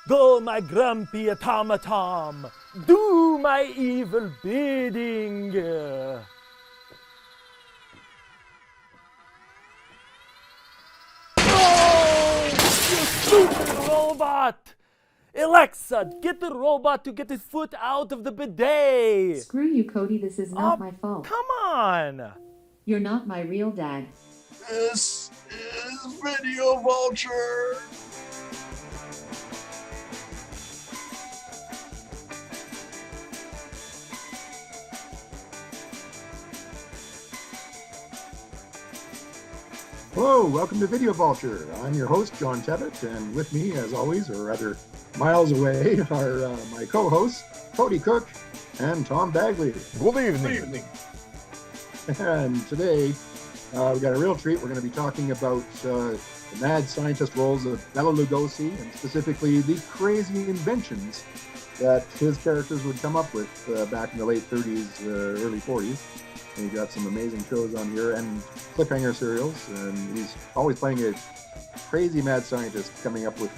Go, my grumpy automaton, do my evil bidding. Oh, you stupid robot! Alexa, get the robot to get his foot out of the bidet! Screw you, Cody, this is not my fault. Come on! You're not my real dad. This is Video Vulture! Hello, welcome to Video Vulture. I'm your host, John Tebbutt, and with me, as always, or rather miles away, are my co-hosts, Cody Cook and Tom Bagley. Good evening. And today, we got a real treat. We're going to be talking about the mad scientist roles of Bela Lugosi, and specifically the crazy inventions that his characters would come up with back in the late 30s, early 40s. And he got some amazing shows on here and cliffhanger serials, and he's always playing a crazy mad scientist coming up with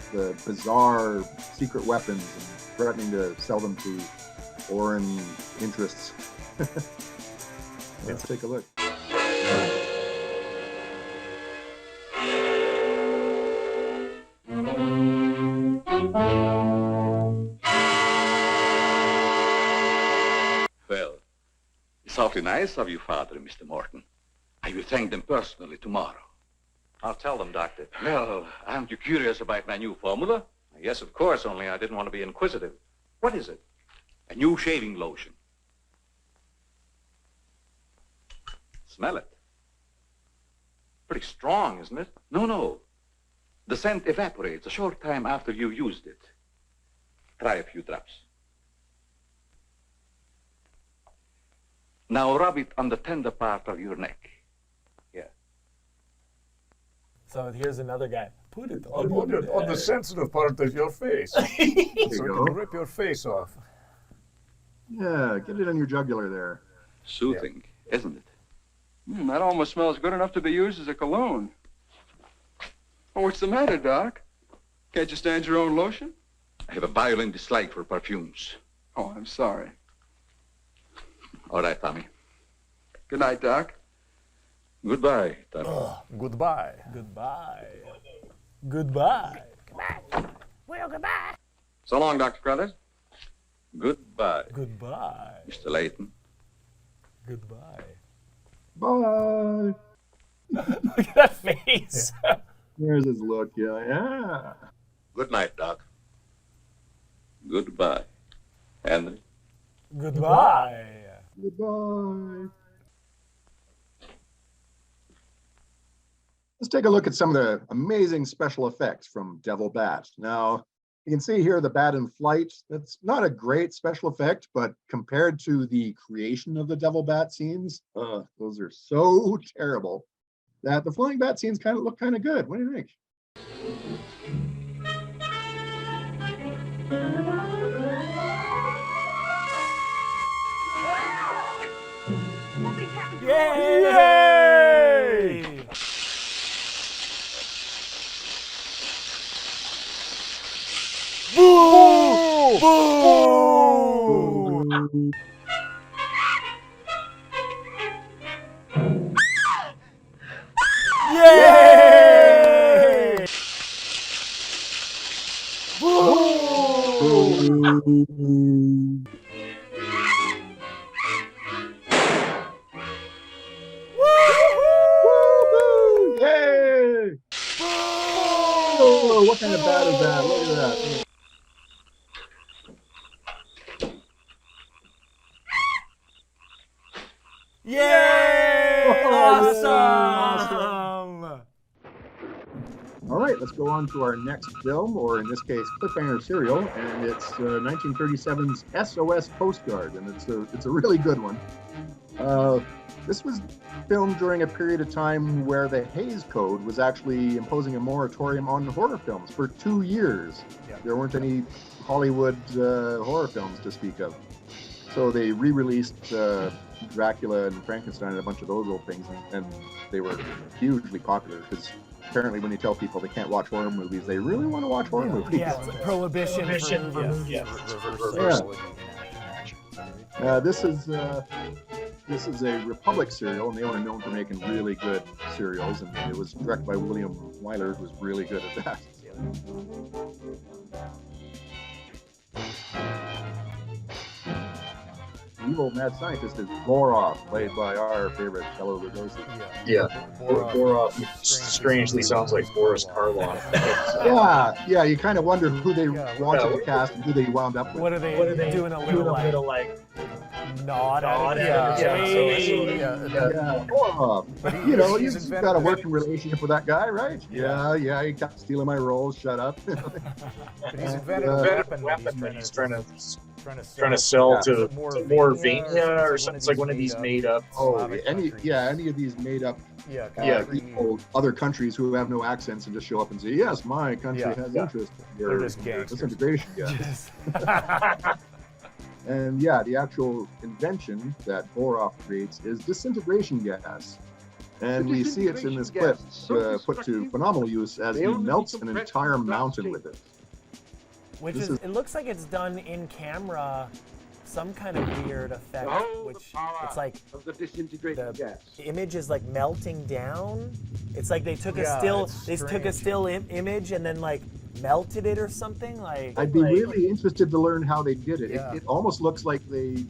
bizarre secret weapons and threatening to sell them to foreign interests. Let's take a look. Awfully nice of you, Father and Mr. Morton. I will thank them personally tomorrow. I'll tell them, Doctor. Well, aren't you curious about my new formula? Yes, of course, only I didn't want to be inquisitive. What is it? A new shaving lotion. Smell it. Pretty strong, isn't it? No. The scent evaporates a short time after you used it. Try a few drops. Now rub it on the tender part of your neck. Yeah. So here's another guy. Put it On the sensitive part of your face. So There you you go. can rip your face off. Yeah, get it on your jugular there. Soothing, isn't it? That almost smells good enough to be used as a cologne. Oh, what's the matter, Doc? Can't you stand your own lotion? I have a violent dislike for perfumes. Oh, I'm sorry. All right, Tommy. Good night, Doc. Goodbye, Tommy. Goodbye. Goodbye. Goodbye. So long, Dr. Crothers. Goodbye, Goodbye. Mr. Layton. Goodbye. Bye. Look at that face. There's his look. Yeah. Good night, Doc. Goodbye, Henry. Goodbye. Goodbye. Let's take a look at some of the amazing special effects from Devil Bat. Now, you can see here the bat in flight. That's not a great special effect, but compared to the creation of the Devil Bat scenes, those are so terrible that the flying bat scenes look kind of good. What do you think? Yay! Boo! Boo! Yay! Boo! Woo-hoo! Yay! Oh, what kind of bat is that? Look at that. Yay! Awesome! All right, let's go on to our next film, or in this case, cliffhanger serial, and it's 1937's SOS Postcard, and it's a really good one. This was filmed during a period of time where the Hays Code was actually imposing a moratorium on horror films for 2 years. There weren't any Hollywood horror films to speak of. So they re-released Dracula and Frankenstein and a bunch of those old things, and they were hugely popular because apparently when you tell people they can't watch horror movies, they really want to watch horror movies. Yeah, it's a prohibition for movies. Yeah. This is a Republic serial, and they were known for making really good serials, and it was directed by William Wyler, who was really good at that. Evil mad scientist is Borov, played by our favorite Bela Lugosi. Yeah. Borov strangely sounds like Boris Karloff. Yeah, you kind of wonder who they wanted to cast and who they wound up with. What are they doing a little like nod at it? Yeah. Borov. But you've got a working relationship with that guy, right? Yeah, he kept stealing my roles, shut up. But he's invented a weapon that he's trying to sell to Morvania or something. It's like one of these made up. Any of these made up people, other countries who have no accents and just show up and say, yes, my country has interest in your disintegration gas. And the actual invention that Borov creates is disintegration gas. And we see it in this clip put to phenomenal use as he melts an entire mountain with it. It looks like it's done in camera, some kind of weird effect, which it's like the image is like melting down. It's like they took a still image and then like melted it or something. Like I'd be really interested to learn how they did it. It almost looks like they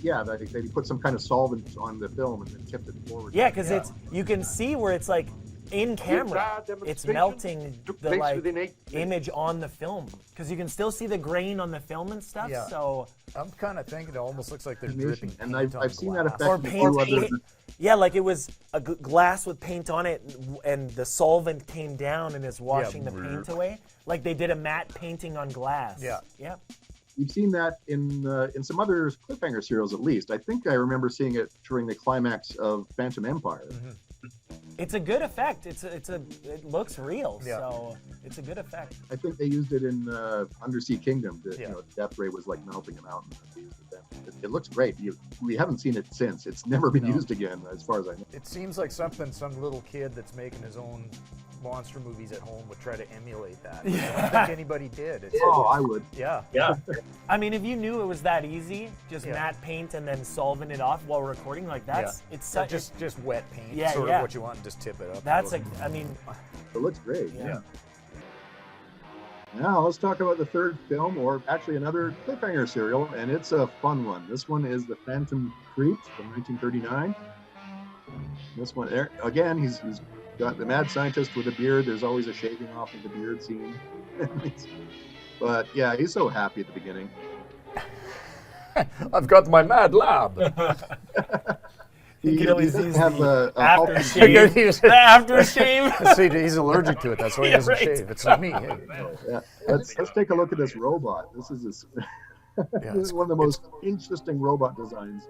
put some kind of solvent on the film and then tipped it forward. Yeah, because you can see where it's like in camera, it's melting the like image on the film because you can still see the grain on the film and stuff. Yeah. So I'm kind of thinking it almost looks like there's dripping paint and I've seen that effect or paint. Yeah, like it was a glass with paint on it, and the solvent came down and is washing the paint away. Like they did a matte painting on glass. Yeah. We've seen that in some other cliffhanger serials, at least. I think I remember seeing it during the climax of Phantom Empire. Mm-hmm. It's a good effect. It looks real, so it's a good effect. I think they used it in Undersea Kingdom. The death ray was like melting a mountain. It looks great. We haven't seen it since. It's never been used again, as far as I know. It seems like something some little kid that's making his own monster movies at home would try to emulate that. I don't think anybody did. I would. Yeah. I mean, if you knew it was that easy, just matte paint and then solvent it off while recording, like that's it's such just wet paint. Of what you want, and just tip it up. That's it looks great. Yeah. Now let's talk about the third film, or actually another cliffhanger serial, and it's a fun one. This one is The Phantom Creep from 1939. This one, again, he's got the mad scientist with a beard. There's always a shaving off of the beard scene. But yeah, he's so happy at the beginning. I've got my mad lab. He doesn't have a aftershave. The aftershave. See, he's allergic to it. That's why he doesn't shave. It's not me. Hey. Yeah. Let's take a look at this robot. This is one of the most interesting robot designs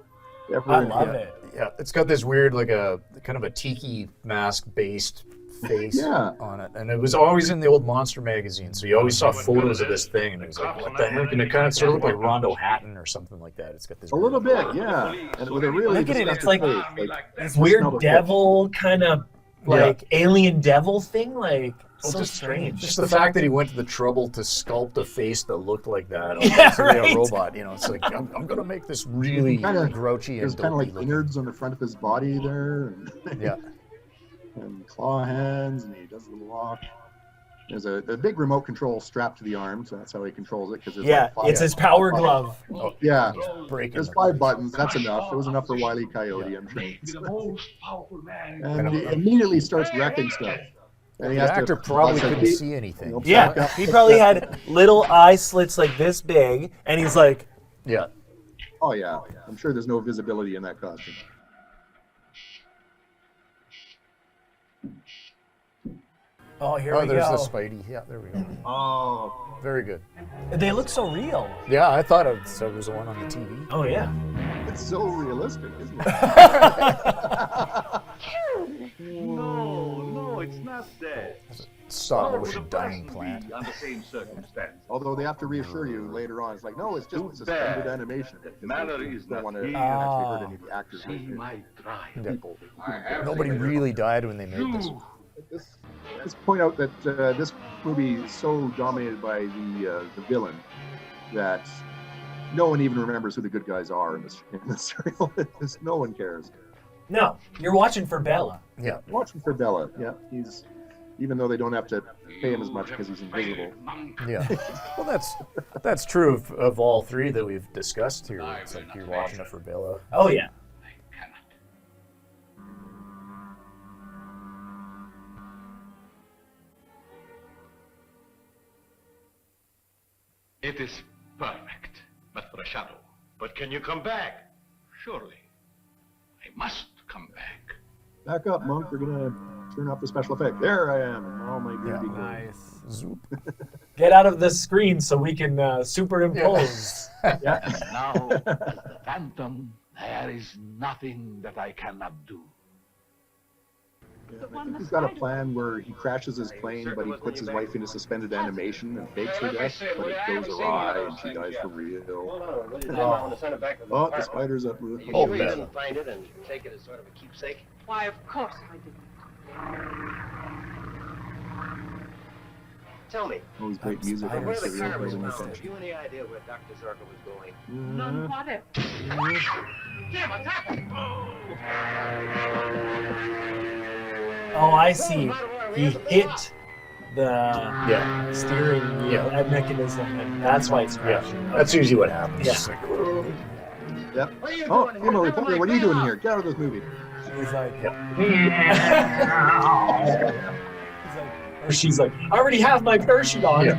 ever. I love it. Yeah, it's got this weird, like a kind of a tiki mask-based face on it, and it was always in the old Monster magazine. So you always saw photos of this thing, and it was like, what the heck? And it kind of sort of looked like Rondo Hatton or something like that. It's got this a little bit, and with a really look at it. It's like this weird devil kind of like alien devil thing, like. So strange. Just the fact that he went to the trouble to sculpt a face that looked like that on a robot, it's like, I'm going to make this really grouchy and there's kind of like innards on the front of his body there. And claw hands, and he does a little walk. There's a big remote control strapped to the arm, so that's how he controls it. It's his power glove. There's 5 buttons. That's enough. It was enough for Wile E. Coyote, I'm sure. And he immediately starts wrecking stuff. And the actor probably couldn't see anything. Yeah, he probably had little eye slits like this big, and he's like... Yeah. Oh, yeah. I'm sure there's no visibility in that costume. Oh, here we go. There's the Spidey. Yeah, there we go. Oh. Very good. They look so real. Yeah, I thought it was the one on the TV. Oh, yeah. It's so realistic, isn't it? No, it's not that. Stop motion dying plant. Under same circumstance. Although they have to reassure you later on, it's like, no, it's just suspended animation. Matter is don't not want to here. actually hurt any of the actors. She might try. Nobody really died when they made this. just point out that this movie is so dominated by the villain that no one even remembers who the good guys are in this serial. No one cares. No, you're watching for Bela. Yeah. Watching for Bela. Yeah, he's, even though they don't have to pay him as much because he's invisible. Yeah. Well, that's true of all three that we've discussed here. It's like you're watching it for Bela. Oh yeah. It is perfect, but for a shadow. But can you come back? Surely. I must come back. Back up, Monk. We're gonna turn off the special effect. There I am. Oh my god. Nice. Zoop. Get out of the screen so we can superimpose. Yeah. Now, Phantom, there is nothing that I cannot do. Yeah, I think he's got a plan where he crashes his plane, but he puts his wife into suspended animation and fakes her death, but it goes awry and she dies for real. Oh, the spider's up. You sure you didn't find it and take it as sort of a keepsake? Why, of course I didn't. Tell me, Always great music. where It's the the real car was present found, have attention. you any idea where Dr. Zorka was going? None whatever. Jim, attack him! Oh, I see. He hit the steering wheel mechanism, and that's why it's crashing. Yeah. That's usually what happens. Yeah. It's like, Yep. What are you Oh, doing I'm a here? reporter. What are you doing here? Get out of this movie. He's like, or she's like, I already have my parachute on. Yeah.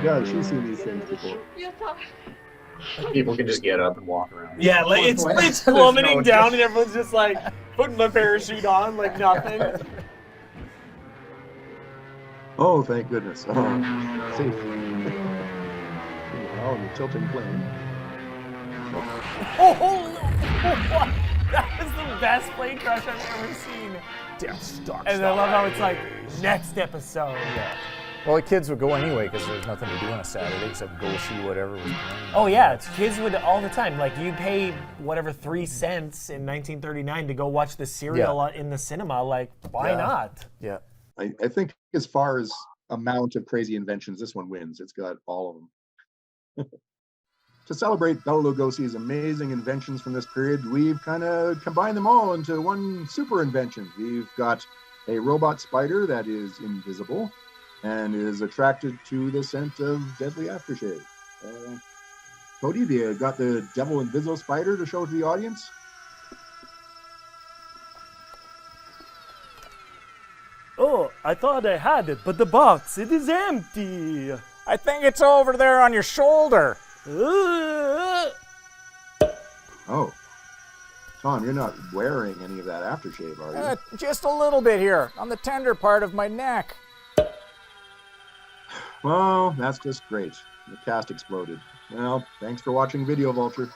Yeah, she's seen these things before. You thought people can just get up and walk around. Yeah, like it's There's plummeting no- down, and everyone's just like putting my parachute on like nothing. Oh, thank goodness. Oh, safe. Oh, the tilting plane. Oh, that was the best plane crash I've ever seen. Damn, stuck. And I love how it's like next episode. Yeah. Well, the kids would go anyway because there's nothing to do on a Saturday except go see whatever was playing. Oh yeah, it's kids would all the time. Like you pay whatever 3 cents in 1939 to go watch the serial in the cinema. Like why not? Yeah. I think as far as amount of crazy inventions, this one wins. It's got all of them. To celebrate Bela Lugosi's amazing inventions from this period, we've kind of combined them all into one super invention. We've got a robot spider that is invisible and is attracted to the scent of deadly aftershave. Cody, have you got the Devil Inviso spider to show to the audience? Oh, I thought I had it, but the box, it is empty. I think it's over there on your shoulder. Oh. Tom, you're not wearing any of that aftershave, are you? Just a little bit here, on the tender part of my neck. Well, that's just great. The cast exploded. Well, thanks for watching Video Vulture.